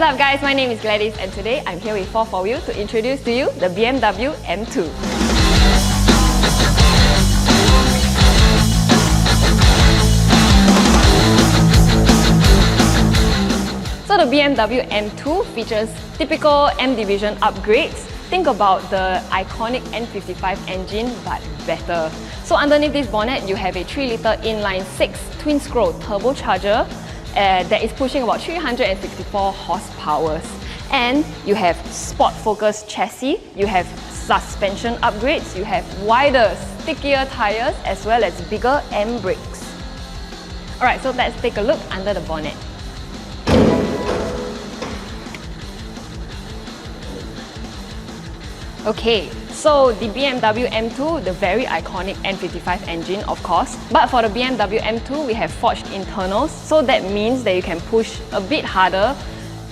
What's up guys, my name is Gladys and today I'm here with 4 to introduce to you the BMW M2. So the BMW M2 features typical M division upgrades. Think about the iconic N55 engine but better. So underneath this bonnet you have a 3-litre inline-6 twin-scroll turbocharger that is pushing about 364 horsepower. And you have sport-focused chassis, you have suspension upgrades, you have wider, stickier tyres as well as bigger M brakes. Alright, so let's take a look under the bonnet. Okay, so the BMW M2, the very iconic N55 engine of course, but for the BMW M2 we have forged internals, so that means that you can push a bit harder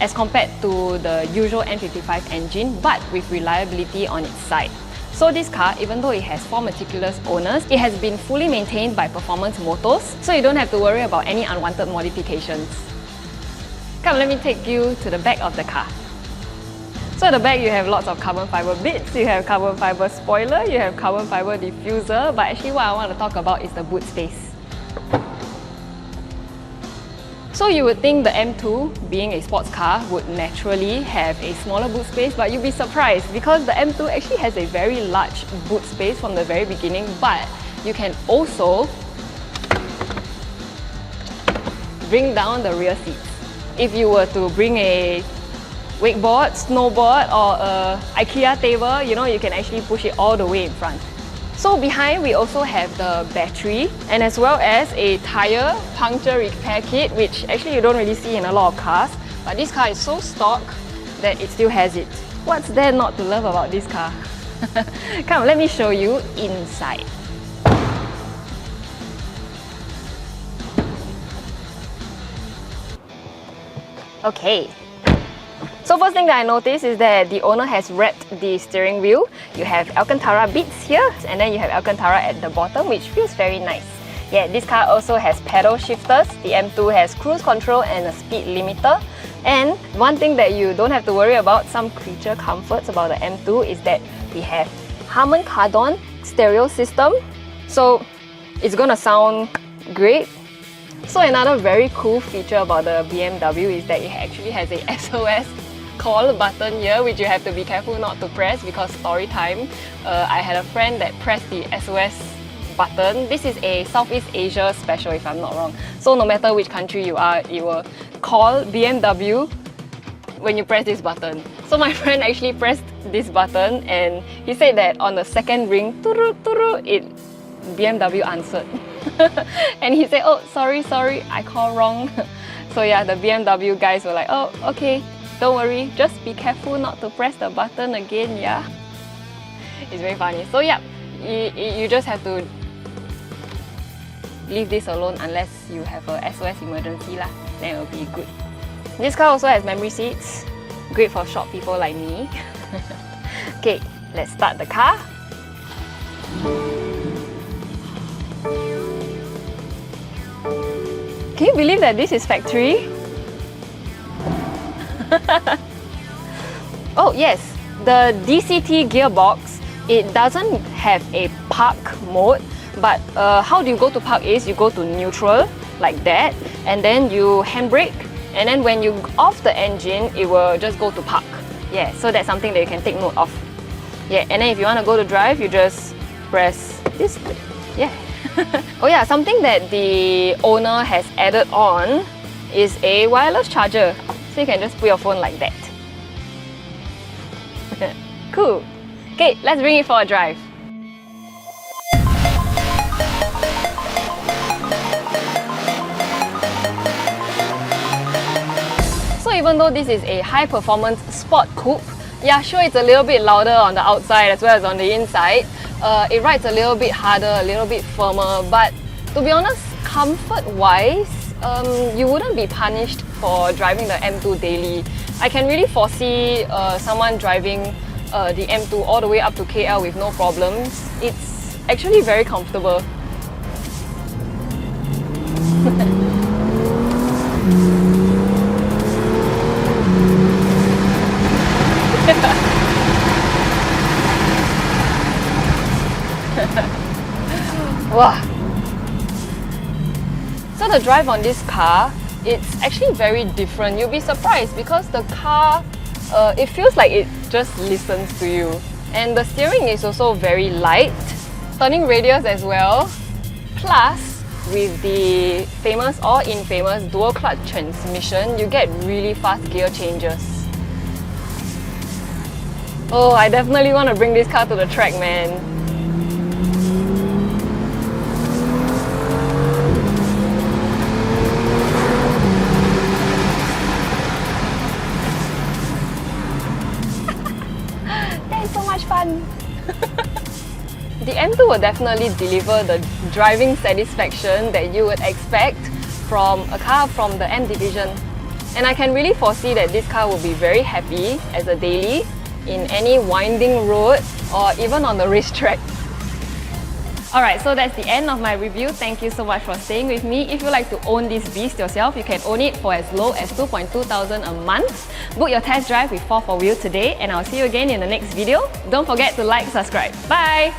as compared to the usual N55 engine, but with reliability on its side. So this car, even though it has 4 meticulous owners, it has been fully maintained by Performance Motors, so you don't have to worry about any unwanted modifications. Come, let me take you to the back of the car. So at the back you have lots of carbon fibre bits, you have carbon fibre spoiler, you have carbon fibre diffuser, but actually what I want to talk about is the boot space. So you would think the M2, being a sports car, would naturally have a smaller boot space, but you'd be surprised because the M2 actually has a very large boot space from the very beginning, but you can also bring down the rear seats. If you were to bring a wakeboard, snowboard or a IKEA table, you can actually push it all the way in front. So behind we also have the battery and as well as a tyre puncture repair kit, which actually you don't really see in a lot of cars, but this car is so stock that it still has it. What's there not to love about this car? Come, let me show you inside. Okay. So first thing that I noticed is that the owner has wrapped the steering wheel. You have Alcantara bits here and then you have Alcantara at the bottom, which feels very nice. Yeah, this car also has paddle shifters. The M2 has cruise control and a speed limiter. And one thing that you don't have to worry about, some creature comforts about the M2, is that we have Harman Kardon stereo system. So it's gonna sound great. So another very cool feature about the BMW is that it actually has a SOS call button here, which you have to be careful not to press because story time. I had a friend that pressed the SOS button. This is a Southeast Asia special if I'm not wrong. So no matter which country you are, it will call BMW when you press this button. So my friend actually pressed this button and he said that on the second ring, BMW answered. And he said, oh, sorry, I called wrong. So yeah, the BMW guys were like, oh, okay, don't worry, just be careful not to press the button again, yeah. It's very funny. So yeah, you just have to leave this alone unless you have a SOS emergency lah. Then it will be good. This car also has memory seats, great for short people like me. Okay, let's start the car. Can you believe that this is factory? Oh yes, the DCT gearbox, it doesn't have a park mode, but how do you go to park is you go to neutral like that and then you handbrake, and then when you off the engine it will just go to park. Yeah, so that's something that you can take note of. Yeah, and then if you want to go to drive, you just press this. Yeah. Oh yeah, something that the owner has added on is a wireless charger. So you can just put your phone like that. Cool. Okay, let's bring it for a drive. So even though this is a high-performance sport coupe, yeah, sure it's a little bit louder on the outside as well as on the inside. It rides a little bit harder, a little bit firmer, but to be honest, comfort-wise, you wouldn't be punished for driving the M2 daily. I can really foresee someone driving the M2 all the way up to KL with no problems. It's actually very comfortable. Wow. So the drive on this car, it's actually very different. You'll be surprised because the car, it feels like it just listens to you. And the steering is also very light, turning radius as well. Plus, with the famous or infamous dual clutch transmission, you get really fast gear changes. Oh, I definitely want to bring this car to the track, man. That is so much fun. The M2 will definitely deliver the driving satisfaction that you would expect from a car from the M division. And I can really foresee that this car will be very happy as a daily in any winding road or even on the racetrack. Alright, so that's the end of my review. Thank you so much for staying with me. If you like to own this beast yourself, you can own it for as low as 2,200 a month. Book your test drive with 4-4Wheel today, and I'll see you again in the next video. Don't forget to like, subscribe. Bye!